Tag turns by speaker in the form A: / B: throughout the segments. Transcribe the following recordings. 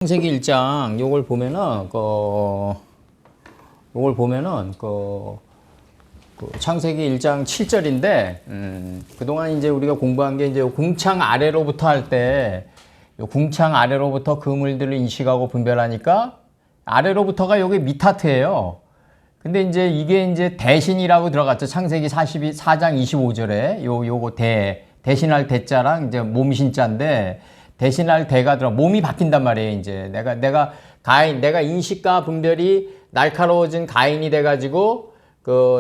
A: 창세기 1장 요걸 보면은 창세기 1장 7절인데 그동안 이제 우리가 공부한 게 이제 궁창 아래로부터 할 때 궁창 아래로부터 그물들을 인식하고 분별하니까 아래로부터가 여기 미타트예요. 근데 이제 이게 이제 대신이라고 들어갔죠. 창세기 4장 25절에 요거 대신할 대자랑 이제 몸신자인데 대신할 대가 들어 몸이 바뀐단 말이에요. 이제 내가 인식과 분별이 날카로워진 가인이 돼가지고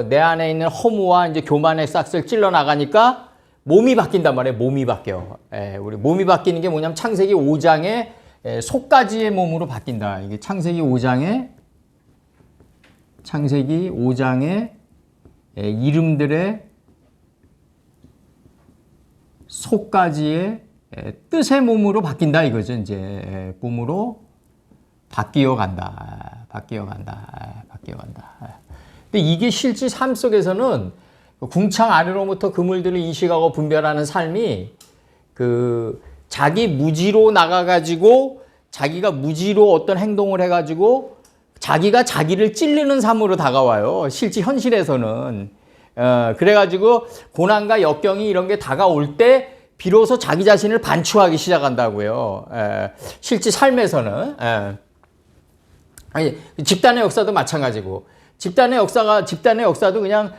A: 내 안에 있는 허무와 이제 교만의 싹을 찔러 나가니까 몸이 바뀐단 말이에요. 몸이 바뀌어. 우리 몸이 바뀌는 게 뭐냐면 창세기 5장에 속가지의 몸으로 바뀐다. 이게 창세기 5장에 이름들의 속가지의 뜻의 몸으로 바뀐다 이거죠. 이제 몸으로 바뀌어 간다. 근데 이게 실제 삶 속에서는 궁창 아래로부터 그물들을 인식하고 분별하는 삶이 자기 무지로 나가가지고 자기가 무지로 어떤 행동을 해가지고 자기가 자기를 찌르는 삶으로 다가와요. 실제 현실에서는. 그래가지고 고난과 역경이 이런 게 다가올 때 비로소 자기 자신을 반추하기 시작한다고요. 실제 삶에서는. 아니, 집단의 역사도 마찬가지고. 집단의 역사도 그냥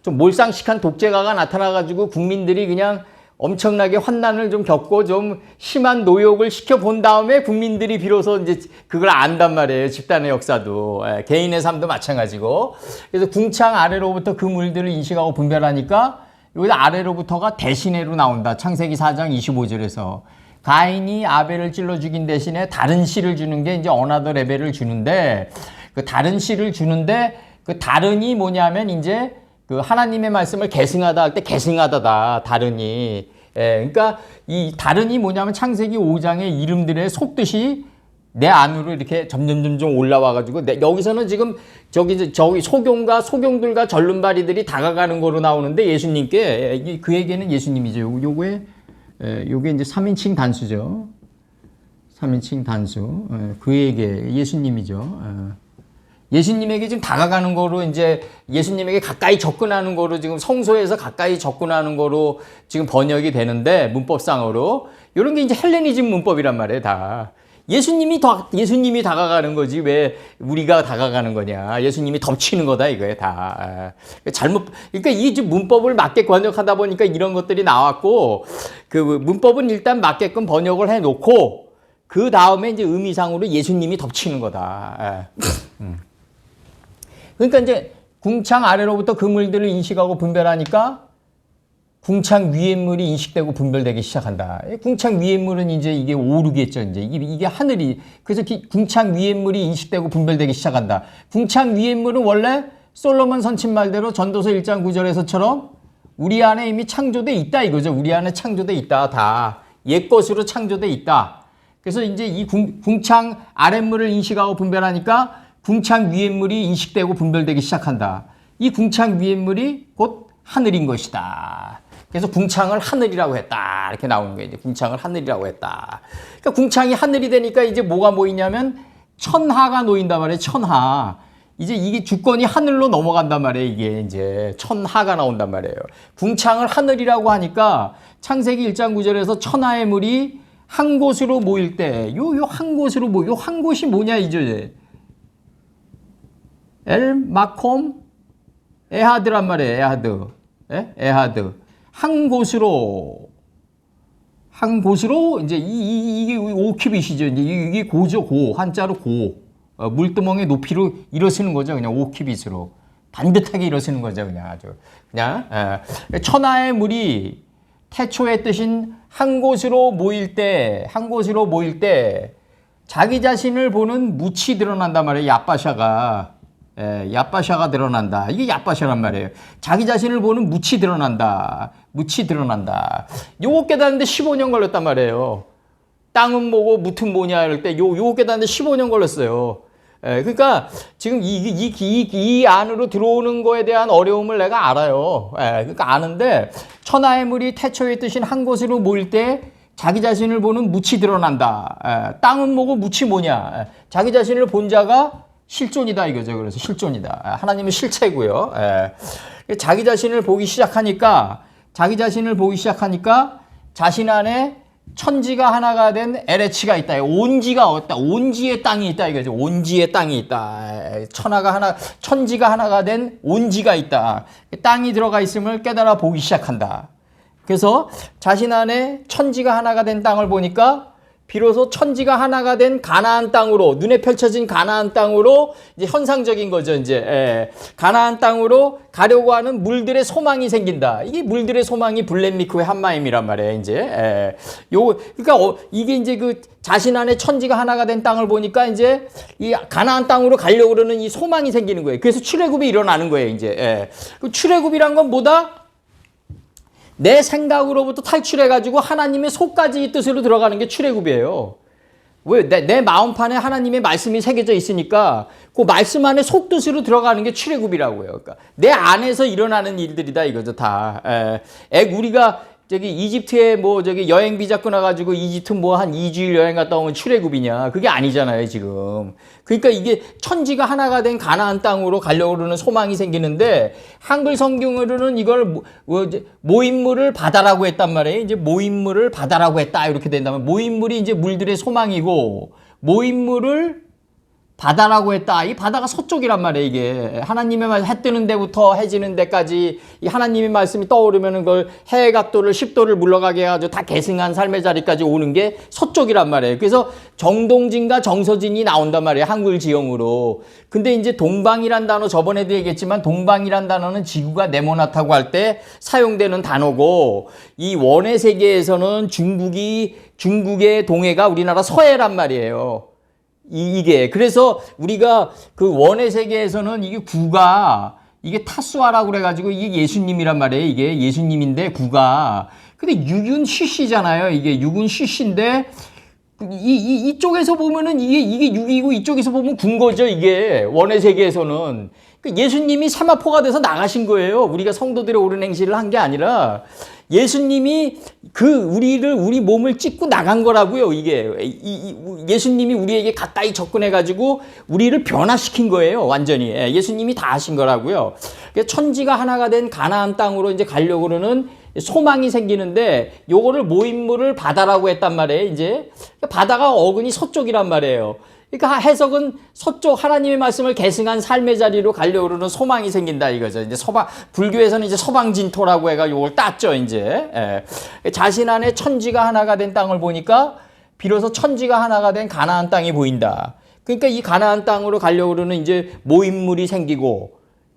A: 좀 몰상식한 독재가가 나타나가지고 국민들이 그냥 엄청나게 환난을 좀 겪고 좀 심한 노역을 시켜본 다음에 국민들이 비로소 이제 그걸 안단 말이에요. 집단의 역사도. 개인의 삶도 마찬가지고. 그래서 궁창 아래로부터 그물들을 인식하고 분별하니까 여기서 아래로부터가 대신해로 나온다. 창세기 4장 25절에서. 가인이 아벨을 찔러 죽인 대신에 다른 씨를 주는 게 이제 어나더 레벨을 주는데 그 다른 씨를 주는데 그 다른이 뭐냐면 이제 그 하나님의 말씀을 계승하다 할 때 계승하다다. 다른이. 그러니까 이 다른이 뭐냐면 창세기 5장의 이름들의 속뜻이 내 안으로 이렇게 점점 올라와가지고 여기서는 지금 저기 소경과 소경들과 절름발이들이 다가가는 거로 나오는데 예수님께 그에게는 예수님이죠. 요게 이제 3인칭 단수죠. 3인칭 단수. 그에게 예수님이죠. 예수님에게 지금 다가가는 거로 이제 예수님에게 가까이 접근하는 거로 지금 성소에서 가까이 접근하는 거로 지금 번역이 되는데 문법상으로 이런 게 이제 헬레니즘 문법이란 말이에요. 다. 예수님이 다가가는 거지 왜 우리가 다가가는 거냐. 예수님이 덮치는 거다 이거예요. 다. 그러니까 이 문법을 맞게 번역하다 보니까 이런 것들이 나왔고 그 문법은 일단 맞게끔 번역을 해놓고 그 다음에 이제 의미상으로 예수님이 덮치는 거다. 그러니까 이제 궁창 아래로부터 그물들을 인식하고 분별하니까 궁창 위의 물이 인식되고 분별되기 시작한다. 궁창 위의 물은 이제 이게 오르겠죠. 이제 이게 하늘이. 그래서 궁창 위의 물이 인식되고 분별되기 시작한다. 궁창 위의 물은 원래 솔로몬 선친 말대로 전도서 1장 9절에서처럼 우리 안에 이미 창조돼 있다 이거죠. 우리 안에 창조돼 있다. 다. 옛것으로 창조돼 있다. 그래서 이제 이 궁창 아랫물을 인식하고 분별하니까 궁창 위의 물이 인식되고 분별되기 시작한다. 이 궁창 위의 물이 곧 하늘인 것이다. 그래서 궁창을 하늘이라고 했다. 이렇게 나오는 거예요. 이제 궁창을 하늘이라고 했다. 그러니까 궁창이 하늘이 되니까 이제 뭐가 모이냐면 천하가 놓인단 말이에요. 천하. 이제 이게 주권이 하늘로 넘어간단 말이에요. 이게 이제 천하가 나온단 말이에요. 궁창을 하늘이라고 하니까 창세기 1장 9절에서 천하의 물이 한 곳으로 모일 때 요 한 곳으로 요 한 곳이 뭐냐 이죠. 엘 마콤 에하드란 말이에요. 에하드. 에하드. 한 곳으로 이제 이게 5큐빗이죠. 이제 이게 고죠. 고. 한자로 고. 물두멍의 높이로 일어서는 거죠. 그냥 5큐빗으로. 반듯하게 일어서는 거죠. 그냥 아주. 그냥. 천하의 물이 태초의 뜻인 한 곳으로 모일 때 자기 자신을 보는 묻이 드러난단 말이에요. 야빠샤가. 야빠샤가 드러난다. 이게 야빠샤란 말이에요. 자기 자신을 보는 묻이 드러난다. 요거 깨닫는데 15년 걸렸단 말이에요. 땅은 뭐고 묻은 뭐냐 이럴 때 요거 깨닫는데 15년 걸렸어요. 그러니까 지금 이 안으로 들어오는 거에 대한 어려움을 내가 알아요. 그러니까 아는데 천하의 물이 태초의 뜻인 한 곳으로 모일 때 자기 자신을 보는 묻이 드러난다. 땅은 뭐고 묻이 뭐냐. 자기 자신을 본 자가 실존이다 이거죠. 그래서 실존이다. 하나님은 실체고요. 자기 자신을 보기 시작하니까 자신 안에 천지가 하나가 된 LH가 있다. 온지가 없다. 온지의 땅이 있다 이거죠. 온지의 땅이 있다. 천지가 하나가 된 온지가 있다. 땅이 들어가 있음을 깨달아 보기 시작한다. 그래서 자신 안에 천지가 하나가 된 땅을 보니까 비로소 천지가 하나가 된 가나안 땅으로, 눈에 펼쳐진 가나안 땅으로, 이제 현상적인 거죠, 이제. 가나안 땅으로 가려고 하는 물들의 소망이 생긴다. 이게 물들의 소망이 블렛미크의 한마임이란 말이에요, 이제. 그러니까 이게 이제 그 자신 안에 천지가 하나가 된 땅을 보니까 이제 이 가나안 땅으로 가려고 그러는 이 소망이 생기는 거예요. 그래서 출애굽이 일어나는 거예요, 이제. 그 출애굽이란 건 뭐다? 내 생각으로부터 탈출해가지고 하나님의 속까지 뜻으로 들어가는 게 출애굽이에요. 왜? 내 마음판에 하나님의 말씀이 새겨져 있으니까 그 말씀 안에 속뜻으로 들어가는 게 출애굽이라고요. 그러니까 내 안에서 일어나는 일들이다 이거죠, 다. 우리가 저기 이집트에 뭐 저기 여행 비자 끊어가지고 이집트 뭐 한 2주일 여행 갔다 오면 출애굽이냐? 그게 아니잖아요, 지금. 그러니까 이게 천지가 하나가 된 가나안 땅으로 가려고 그러는 소망이 생기는데 한글 성경으로는 이걸 모임물을 바다라고 했단 말이에요. 이제 모임물을 바다라고 했다 이렇게 된다면 모임물이 이제 물들의 소망이고 모임물을 바다라고 했다. 이 바다가 서쪽이란 말이에요, 이게. 하나님의 말, 해 뜨는 데부터 해 지는 데까지 이 하나님의 말씀이 떠오르면은 그걸 해의 각도를 10도를 물러가게 해가지고 다 계승한 삶의 자리까지 오는 게 서쪽이란 말이에요. 그래서 정동진과 정서진이 나온단 말이에요, 한글 지형으로. 근데 이제 동방이란 단어 저번에도 얘기했지만 동방이란 단어는 지구가 네모나다고 할 때 사용되는 단어고 이 원의 세계에서는 중국의 동해가 우리나라 서해란 말이에요. 이게 그래서 우리가 그 원의 세계에서는 이게 구가 이게 타수아라고 그래가지고 이게 예수님이란 말이에요. 이게 예수님인데 구가 근데 육은 쉬시잖아요. 이게 육은 쉬시인데 이쪽에서 보면은 이게 육이고 이쪽에서 보면 군 거죠. 이게 원의 세계에서는 예수님이 세마포가 돼서 나가신 거예요. 우리가 성도들의 옳은 행실을 한 게 아니라 예수님이 우리 몸을 찢고 나간 거라고요. 이게 예수님이 우리에게 가까이 접근해가지고 우리를 변화시킨 거예요. 완전히 예수님이 다 하신 거라고요. 천지가 하나가 된 가나안 땅으로 이제 가려고 그러는 소망이 생기는데 요거를 모임물을 바다라고 했단 말이에요. 이제 바다가 어근이 서쪽이란 말이에요. 그러니까 해석은 서쪽 하나님의 말씀을 계승한 삶의 자리로 가려고 그러는 소망이 생긴다 이거죠. 이제 불교에서는 이제 서방진토라고 해가 요걸 땄죠, 이제. 자신 안에 천지가 하나가 된 땅을 보니까 비로소 천지가 하나가 된 가나안 땅이 보인다. 그러니까 이 가나안 땅으로 가려고 그러는 이제 모임물이 생기고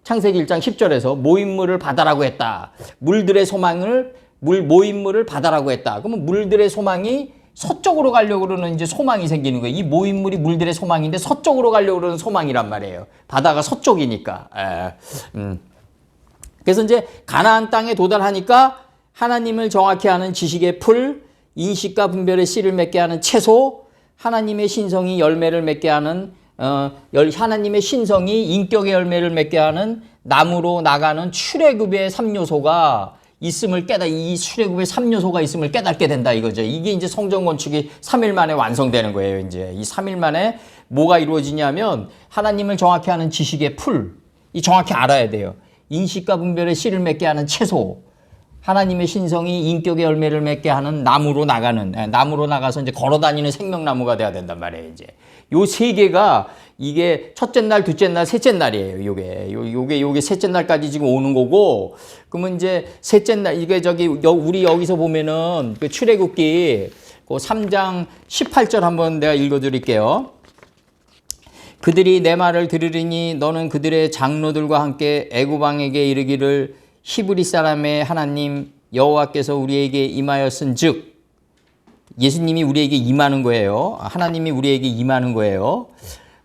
A: 창세기 1장 10절에서 모임물을 바다라고 했다. 물들의 소망을 모임물을 바다라고 했다. 그러면 물들의 소망이 서쪽으로 가려고 그러는 이제 소망이 생기는 거예요. 이 모임물이 물들의 소망인데 서쪽으로 가려고 그러는 소망이란 말이에요. 바다가 서쪽이니까. 그래서 이제 가나안 땅에 도달하니까 하나님을 정확히 아는 지식의 풀, 인식과 분별의 씨를 맺게 하는 채소, 하나님의 신성이 열매를 맺게 하는 하나님의 신성이 인격의 열매를 맺게 하는 나무로 나가는 출애굽의 3요소가 있음을 이 출애굽의 3요소가 있음을 깨닫게 된다 이거죠. 이게 이제 성전 건축이 3일 만에 완성되는 거예요. 이제 이 3일 만에 뭐가 이루어지냐면 하나님을 정확히 아는 지식의 풀, 이 정확히 알아야 돼요. 인식과 분별의 씨를 맺게 하는 채소, 하나님의 신성이 인격의 열매를 맺게 하는 나무로 나가서 이제 걸어다니는 생명나무가 돼야 된단 말이에요. 이제 요 세 개가 이게 첫째 날, 둘째 날, 셋째 날이에요. 요게 셋째 날까지 지금 오는 거고, 그러면 이제 셋째 날 이게 우리 여기서 보면은 그 출애굽기 그 3장 18절 한번 내가 읽어드릴게요. 그들이 내 말을 들으리니 너는 그들의 장로들과 함께 애굽 왕에게 이르기를 히브리 사람의 하나님 여호와께서 우리에게 임하였은즉, 예수님이 우리에게 임하는 거예요. 하나님이 우리에게 임하는 거예요.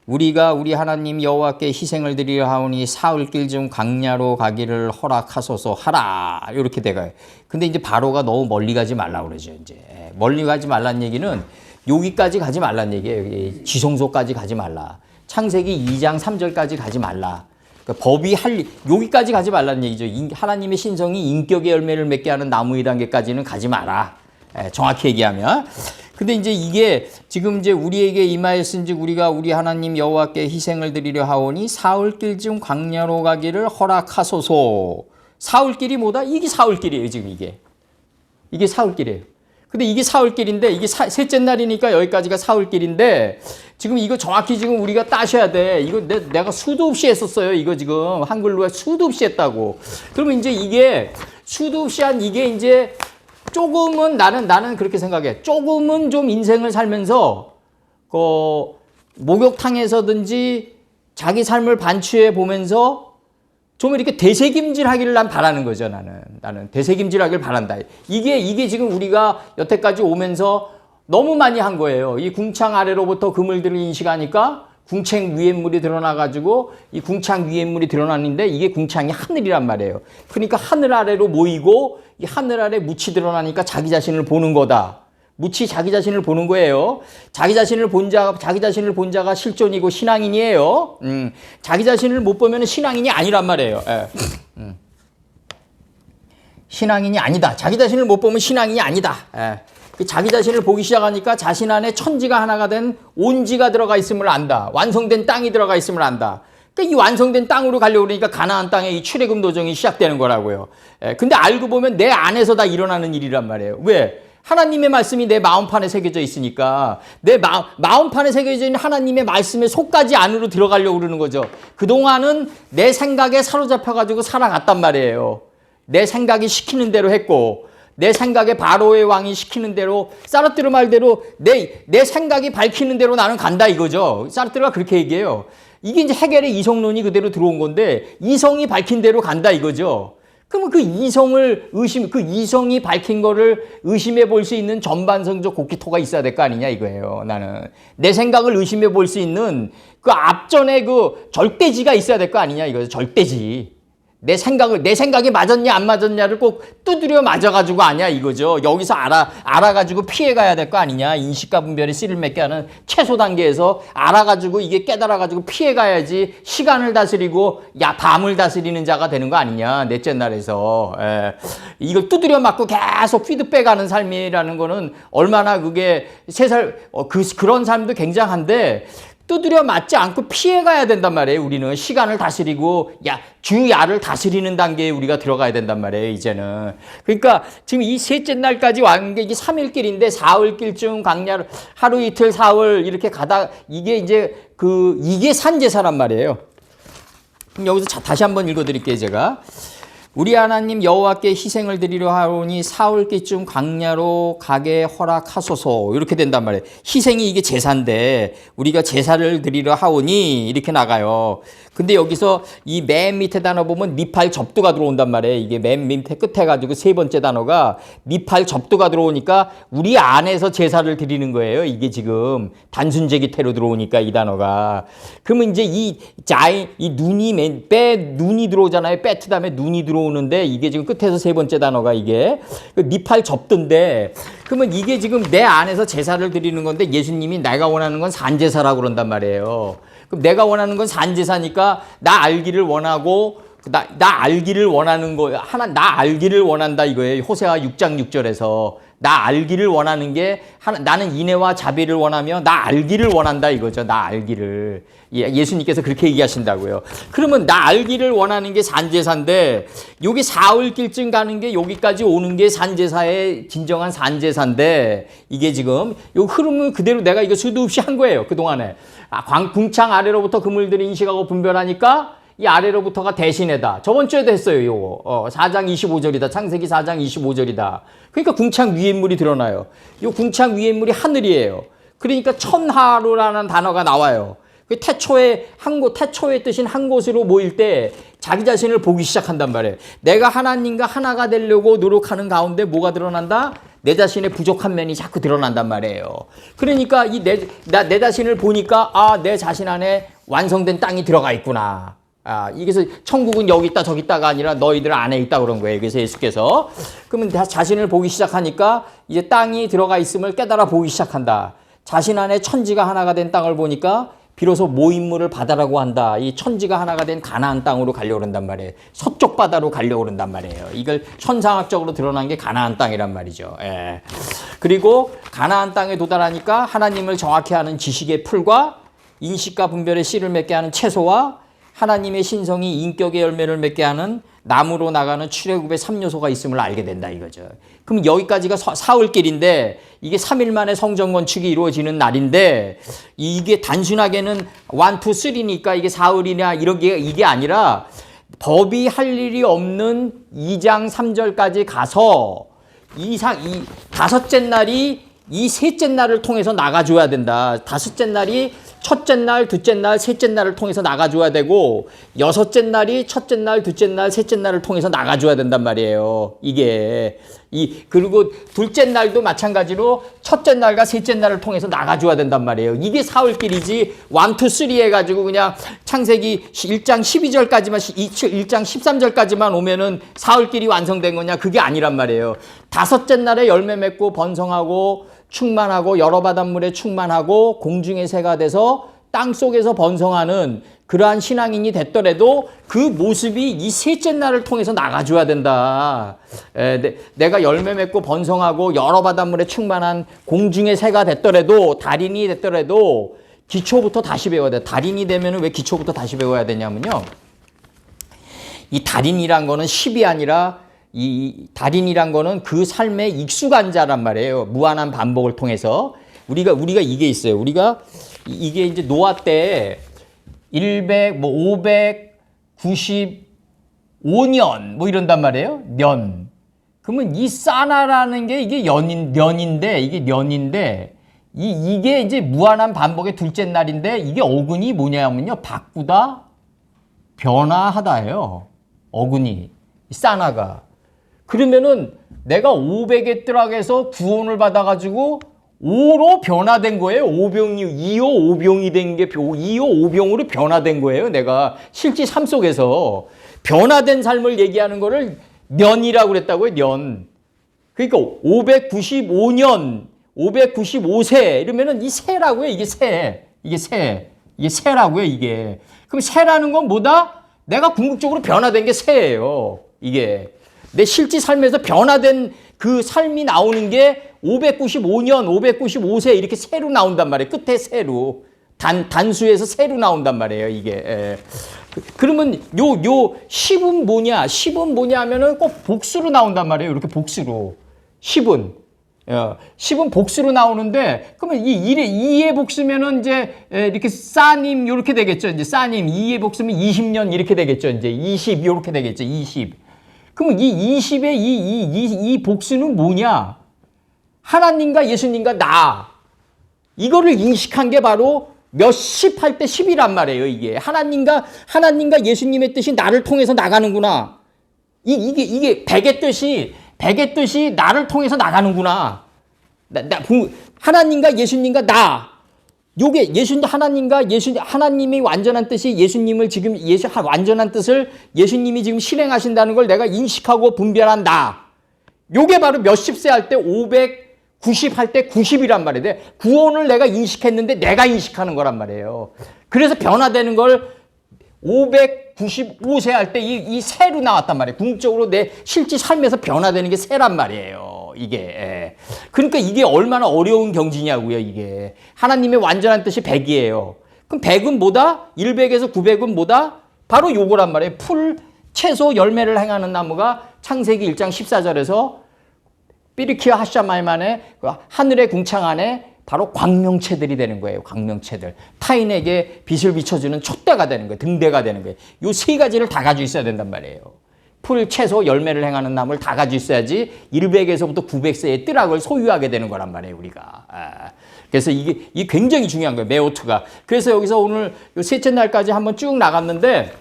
A: 우리가 우리 하나님 여호와께 희생을 드리려 하오니 사흘길 중 광야로 가기를 허락하소서 하라. 이렇게 돼가요. 근데 이제 바로가 너무 멀리 가지 말라고 그러죠. 이제 멀리 가지 말란 얘기는 여기까지 가지 말란 얘기예요. 지성소까지 가지 말라. 창세기 2장 3절까지 가지 말라. 그러니까 법이 여기까지 가지 말란 얘기죠. 하나님의 신성이 인격의 열매를 맺게 하는 나무의 단계까지는 가지 마라. 정확히 얘기하면. 근데 이제 이게 지금 이제 우리에게 임하였은즉 우리가 우리 하나님 여호와께 희생을 드리려 하오니 사흘길쯤 광야로 가기를 허락하소서. 사흘길이 뭐다? 이게 사흘길이에요, 지금 이게. 이게 사흘길이에요. 근데 이게 사흘길인데 이게 셋째 날이니까 여기까지가 사흘길인데 지금 이거 정확히 지금 우리가 따셔야 돼. 이거 내가 수도 없이 했었어요. 이거 지금 한글로 수도 없이 했다고. 그러면 이제 이게 수도 없이 한 이게 이제 조금은 나는 그렇게 생각해. 조금은 좀 인생을 살면서 목욕탕에서든지 자기 삶을 반추해 보면서 좀 이렇게 되새김질하기를 난 바라는 거죠. 나는 되새김질하기를 바란다. 이게 지금 우리가 여태까지 오면서 너무 많이 한 거예요. 이 궁창 아래로부터 그물들을 인식하니까 궁창 위에 물이 드러나가지고 이 궁창 위에 물이 드러나는데 이게 궁창이 하늘이란 말이에요. 그러니까 하늘 아래로 모이고 이 하늘 아래 묻이 드러나니까 자기 자신을 보는 거다. 묻이 자기 자신을 보는 거예요. 자기 자신을 본 자가 실존이고 신앙인이에요. 자기 자신을 못 보면 신앙인이 아니란 말이에요. 신앙인이 아니다. 자기 자신을 못 보면 신앙인이 아니다. 자기 자신을 보기 시작하니까 자신 안에 천지가 하나가 된 온지가 들어가 있음을 안다. 완성된 땅이 들어가 있음을 안다. 그러니까 이 완성된 땅으로 가려고 그러니까 가나안 땅의 이 출애굽 노정이 시작되는 거라고요. 근데 알고 보면 내 안에서 다 일어나는 일이란 말이에요. 왜? 하나님의 말씀이 내 마음판에 새겨져 있으니까 내 마음판에 새겨져 있는 하나님의 말씀의 속까지 안으로 들어가려고 그러는 거죠. 그동안은 내 생각에 사로잡혀가지고 살아갔단 말이에요. 내 생각이 시키는 대로 했고 내 생각에 바로의 왕이 시키는 대로 사르트르 말대로 내 생각이 밝히는 대로 나는 간다 이거죠. 사르트르가 그렇게 얘기해요. 이게 이제 해겔의 이성론이 그대로 들어온 건데 이성이 밝힌 대로 간다 이거죠. 그러면 그 이성이 밝힌 거를 의심해 볼 수 있는 전반성적 고키토가 있어야 될 거 아니냐 이거예요. 나는 내 생각을 의심해 볼 수 있는 그 앞전에 그 절대지가 있어야 될 거 아니냐 이거예요. 절대지. 내 생각이 맞았냐 안 맞았냐를 꼭 두드려 맞아가지고 아냐 이거죠. 여기서 알아가지고 피해가야 될 거 아니냐. 인식과 분별이 씨를 맺게 하는 최소 단계에서 알아가지고 이게 깨달아가지고 피해가야지 시간을 다스리고 밤을 다스리는 자가 되는 거 아니냐. 넷째 날에서. 이걸 두드려 맞고 계속 피드백하는 삶이라는 거는 얼마나 그게 그런 삶도 굉장한데 두드려 맞지 않고 피해가야 된단 말이에요. 우리는 시간을 다스리고 주야를 다스리는 단계에 우리가 들어가야 된단 말이에요. 이제는. 그러니까 지금 이 셋째 날까지 왔는 게 이게 3일길인데 4흘길쯤 광야를 하루 이틀 사흘 이렇게 가다 이게 이제 이게 산제사란 말이에요. 그럼 여기서 다시 한번 읽어드릴게요. 제가. 우리 하나님 여호와께 희생을 드리려 하오니 사흘길쯤 광야로 가게 허락하소서. 이렇게 된단 말이에요. 희생이 이게 제사인데 우리가 제사를 드리려 하오니 이렇게 나가요. 근데 여기서 이 맨 밑에 단어 보면 니팔 접두가 들어온단 말이에요. 이게 맨 밑에 끝에 가지고 세 번째 단어가 니팔 접두가 들어오니까 우리 안에서 제사를 드리는 거예요. 이게 지금 단순제기태로 들어오니까 이 단어가. 그러면 이제 이 눈이 눈이 들어오잖아요. 빼트 다음에 눈이 들어오는데 이게 지금 끝에서 세 번째 단어가 이게 니팔 접두인데 그러면 이게 지금 내 안에서 제사를 드리는 건데 예수님이 내가 원하는 건 산제사라고 그런단 말이에요. 그럼 내가 원하는 건 산제사니까 나 알기를 원하고 나 알기를 원하는 거예요. 나 알기를 원한다 이거예요. 호세아 6장 6절에서 나 알기를 원하는 게 나는 인애와 자비를 원하며 나 알기를 원한다 이거죠. 나 알기를. 예수님께서 그렇게 얘기하신다고요. 그러면 나 알기를 원하는 게 산제사인데 여기 사흘길쯤 가는 게 여기까지 오는 게 산제사의 진정한 산제사인데 이게 지금 이 흐름은 그대로 내가 이거 수도 없이 한 거예요. 그동안에. 궁창 아래로부터 그물들이 인식하고 분별하니까 이 아래로부터가 대신에다. 저번 주에도 했어요, 요거. 4장 25절이다. 창세기 4장 25절이다. 그러니까 궁창 위에 물이 드러나요. 요 궁창 위에 물이 하늘이에요. 그러니까 천하로라는 단어가 나와요. 그 태초의 뜻인 한 곳으로 모일 때 자기 자신을 보기 시작한단 말이에요. 내가 하나님과 하나가 되려고 노력하는 가운데 뭐가 드러난다? 내 자신의 부족한 면이 자꾸 드러난단 말이에요. 그러니까 내 자신을 보니까 내 자신 안에 완성된 땅이 들어가 있구나. 이게서 천국은 여기 있다 저기 있다가 아니라 너희들 안에 있다 그런 거예요. 그래서 예수께서 그러면 자신을 보기 시작하니까 이제 땅이 들어가 있음을 깨달아 보기 시작한다. 자신 안에 천지가 하나가 된 땅을 보니까 비로소 모인물을 바다라고 한다. 이 천지가 하나가 된 가나안 땅으로 가려고 그런단 말이에요. 서쪽 바다로 가려고 그런단 말이에요. 이걸 천상학적으로 드러난 게 가나안 땅이란 말이죠. 예. 그리고 가나안 땅에 도달하니까 하나님을 정확히 아는 지식의 풀과 인식과 분별의 씨를 맺게 하는 채소와 하나님의 신성이 인격의 열매를 맺게 하는 나무로 나가는 출애굽의 3요소가 있음을 알게 된다 이거죠. 그럼 여기까지가 사흘길인데 이게 3일 만에 성전 건축이 이루어지는 날인데 이게 단순하게는 1, 2, 3니까 이게 사흘이냐 이게 아니라 법이 할 일이 없는 2장 3절까지 가서 이 다섯째 날이 이 셋째 날을 통해서 나가줘야 된다. 다섯째 날이 첫째 날, 둘째 날, 셋째 날을 통해서 나가줘야 되고 여섯째 날이 첫째 날, 둘째 날, 셋째 날을 통해서 나가줘야 된단 말이에요. 이게 그리고 둘째 날도 마찬가지로 첫째 날과 셋째 날을 통해서 나가줘야 된단 말이에요. 이게 사흘길이지 1, 2, 3 해가지고 그냥 창세기 1장 12절까지만 1장 13절까지만 오면은 사흘길이 완성된 거냐 그게 아니란 말이에요. 다섯째 날에 열매 맺고 번성하고 충만하고 여러 바닷물에 충만하고 공중의 새가 돼서 땅속에서 번성하는 그러한 신앙인이 됐더라도 그 모습이 이 셋째 날을 통해서 나가줘야 된다. 내가 열매 맺고 번성하고 여러 바닷물에 충만한 공중의 새가 됐더라도 달인이 됐더라도 기초부터 다시 배워야 돼. 달인이 되면 왜 기초부터 다시 배워야 되냐면요. 이 달인이란 거는 10이 아니라 이 달인이란 거는 그 삶에 익숙한 자란 말이에요. 무한한 반복을 통해서 우리가 이게 있어요. 우리가 이게 이제 노아 때 595년 뭐 이런단 말이에요. 년. 그러면 이 사나라는 게 이게 년인데 이게 이제 무한한 반복의 둘째 날인데 이게 어근이 뭐냐면요. 바꾸다 변화하다예요. 어근이 사나가. 그러면은 내가 500의 뜰학에서 구원을 받아가지고 5로 변화된 거예요. 2호 5병이 된 게 2호 5병으로 변화된 거예요. 내가 실제 삶 속에서 변화된 삶을 얘기하는 거를 년이라고 그랬다고요. 년. 그러니까 595년, 595세 이러면은 이 세라고요. 이게 세라고요. 이게. 그럼 세라는 건 뭐다? 내가 궁극적으로 변화된 게 세예요. 이게. 내 실제 삶에서 변화된 그 삶이 나오는 게 595년, 595세 이렇게 세로 나온단 말이에요. 끝에 세로. 단수에서 세로 나온단 말이에요. 이게. 그러면 요 10은 뭐냐? 10은 뭐냐 하면은 꼭 복수로 나온단 말이에요. 이렇게 복수로. 10은. 10은 복수로 나오는데 그러면 이 2의 복수면은 이제 이렇게 싸님 이렇게 되겠죠. 이제 싸님 2의 복수면 20년 이렇게 되겠죠. 이제 20 이렇게 되겠죠. 20. 그럼 이 20의 이 복수는 뭐냐? 하나님과 예수님과 나. 이거를 인식한 게 바로 몇십 할 때 10이란 말이에요, 이게. 하나님과 예수님의 뜻이 나를 통해서 나가는구나. 이게 백의 뜻이 나를 통해서 나가는구나. 하나님과 예수님과 나. 요게 하나님이 완전한 뜻이 예수님을 지금 완전한 뜻을 예수님이 지금 실행하신다는 걸 내가 인식하고 분별한다. 요게 바로 몇십 세 할 때 590 할 때 90이란 말이에요. 구원을 내가 인식했는데 내가 인식하는 거란 말이에요. 그래서 변화되는 걸 595세 할 때 이 세로 나왔단 말이에요. 궁극적으로 내 실제 삶에서 변화되는 게 세란 말이에요. 이게. 그러니까 이게 얼마나 어려운 경지냐고요, 이게. 하나님의 완전한 뜻이 100이에요. 그럼 100은 뭐다? 100에서 900은 뭐다? 바로 요거란 말이에요. 풀, 채소, 열매를 행하는 나무가 창세기 1장 14절에서 삐르키와 하샤말만의 하늘의 궁창 안에 바로 광명체들이 되는 거예요. 광명체들. 타인에게 빛을 비춰주는 촛대가 되는 거예요. 등대가 되는 거예요. 요 세 가지를 다 가지고 있어야 된단 말이에요. 풀, 채소, 열매를 행하는 나무를 다 가지고 있어야지 100에서부터 900세의 뜰학을 소유하게 되는 거란 말이에요, 우리가. 그래서 이게 굉장히 중요한 거예요, 메오트가. 그래서 여기서 오늘 요 셋째 날까지 한번 쭉 나갔는데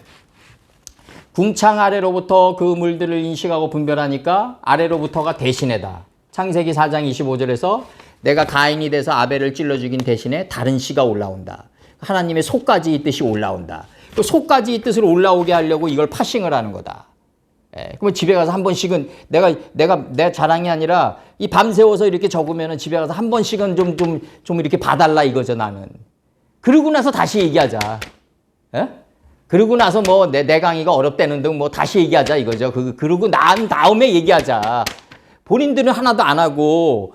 A: 궁창 아래로부터 그 물들을 인식하고 분별하니까 아래로부터가 대신에다. 창세기 4장 25절에서 내가 가인이 돼서 아벨을 찔러 죽인 대신에 다른 씨가 올라온다. 하나님의 속까지 이 뜻이 올라온다. 또 속까지 이 뜻으로 올라오게 하려고 이걸 파싱을 하는 거다. 그러면 집에 가서 한 번씩은 내 자랑이 아니라 이 밤새워서 이렇게 적으면은 집에 가서 한 번씩은 좀 이렇게 봐달라 이거죠, 나는. 그러고 나서 다시 얘기하자. 예? 그러고 나서 뭐 내 강의가 어렵다는 등 뭐 다시 얘기하자 이거죠. 그러고 난 다음에 얘기하자. 본인들은 하나도 안 하고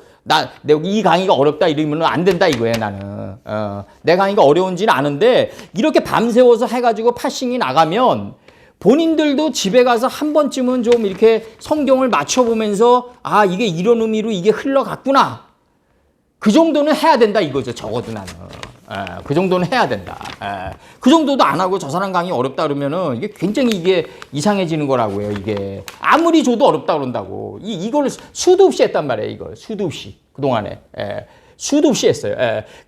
A: 내가 이 강의가 어렵다 이러면 안 된다 이거예요, 나는. 내 강의가 어려운지는 아는데 이렇게 밤새워서 해가지고 파싱이 나가면 본인들도 집에 가서 한 번쯤은 좀 이렇게 성경을 맞춰보면서 아, 이게 이런 의미로 이게 흘러갔구나. 그 정도는 해야 된다 이거죠, 적어도 나는. 그 정도는 해야 된다. 그 정도도 안 하고 저 사람 강의 어렵다 그러면은 이게 굉장히 이게 이상해지는 거라고요, 이게. 아무리 줘도 어렵다 그런다고. 이걸 수도 없이 했단 말이에요, 이걸. 수도 없이. 그동안에. 수도 없이 했어요.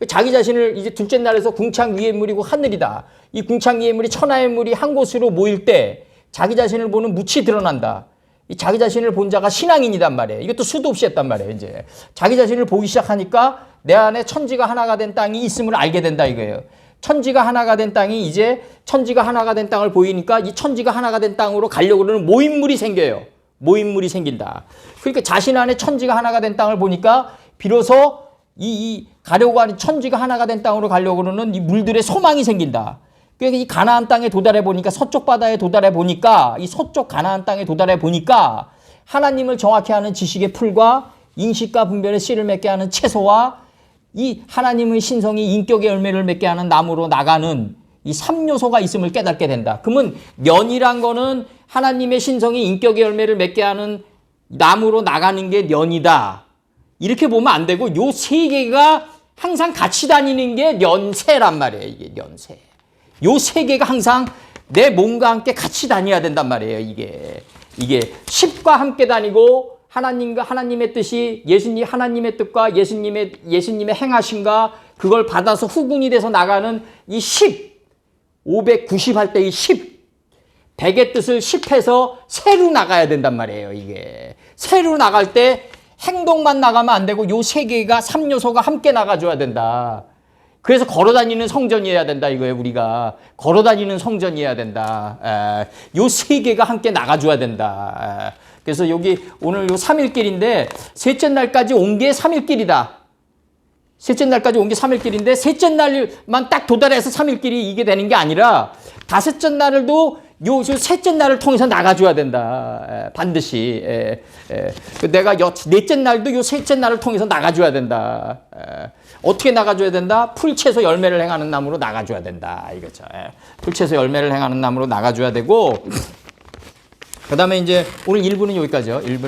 A: 자기 자신을 이제 둘째 날에서 궁창 위의 물이고 하늘이다. 이 궁창 위의 물이 천하의 물이 한 곳으로 모일 때 자기 자신을 보는 묻이 드러난다. 이 자기 자신을 본 자가 신앙인이단 말이에요. 이것도 수도 없이 했단 말이에요, 이제. 자기 자신을 보기 시작하니까 내 안에 천지가 하나가 된 땅이 있음을 알게 된다 이거예요. 천지가 하나가 된 땅이 이제 천지가 하나가 된 땅을 보이니까 이 천지가 하나가 된 땅으로 가려고 그러는 모임물이 생겨요. 모임물이 생긴다. 그러니까 자신 안에 천지가 하나가 된 땅을 보니까 비로소 이 가려고 하는 천지가 하나가 된 땅으로 가려고 그러는 이 물들의 소망이 생긴다. 그러니까 이 가나안 땅에 도달해 보니까 서쪽 바다에 도달해 보니까 이 서쪽 가나안 땅에 도달해 보니까 하나님을 정확히 아는 지식의 풀과 인식과 분별의 씨를 맺게 하는 채소와 이 하나님의 신성이 인격의 열매를 맺게 하는 나무로 나가는 이 3요소가 있음을 깨닫게 된다. 그러면 년이란 거는 하나님의 신성이 인격의 열매를 맺게 하는 나무로 나가는 게 년이다. 이렇게 보면 안 되고 요 세 개가 항상 같이 다니는 게 년새란 말이에요. 이게 년새. 요 세 개가 항상 내 몸과 함께 같이 다녀야 된단 말이에요. 이게 10과 함께 다니고 하나님과 하나님의 뜻이 예수님 하나님의 뜻과 예수님의 행하심과 그걸 받아서 후군이 돼서 나가는 이 10, 590 할 때 이 10, 100의 뜻을 10해서 세로 나가야 된단 말이에요. 이게 세로 나갈 때 행동만 나가면 안 되고 요 세 개가 3요소가 함께 나가줘야 된다. 그래서 걸어다니는 성전이어야 된다 이거예요. 우리가 걸어다니는 성전이어야 된다. 요 세 개가 함께 나가줘야 된다. 그래서 여기 오늘 요 3일길인데 셋째 날까지 온 게 3일길이다. 셋째 날까지 온 게 3일길인데 셋째 날만 딱 도달해서 3일길이 이게 되는 게 아니라 다섯째 날도 요 셋째 날을 통해서 나가줘야 된다. 반드시. 내가 넷째 날도 요 셋째 날을 통해서 나가줘야 된다. 어떻게 나가줘야 된다? 풀채소 열매를 행하는 나무로 나가줘야 된다. 이거죠. 풀채소 열매를 행하는 나무로 나가줘야 되고, 그 다음에 이제 오늘 1부는 여기까지요. 1부.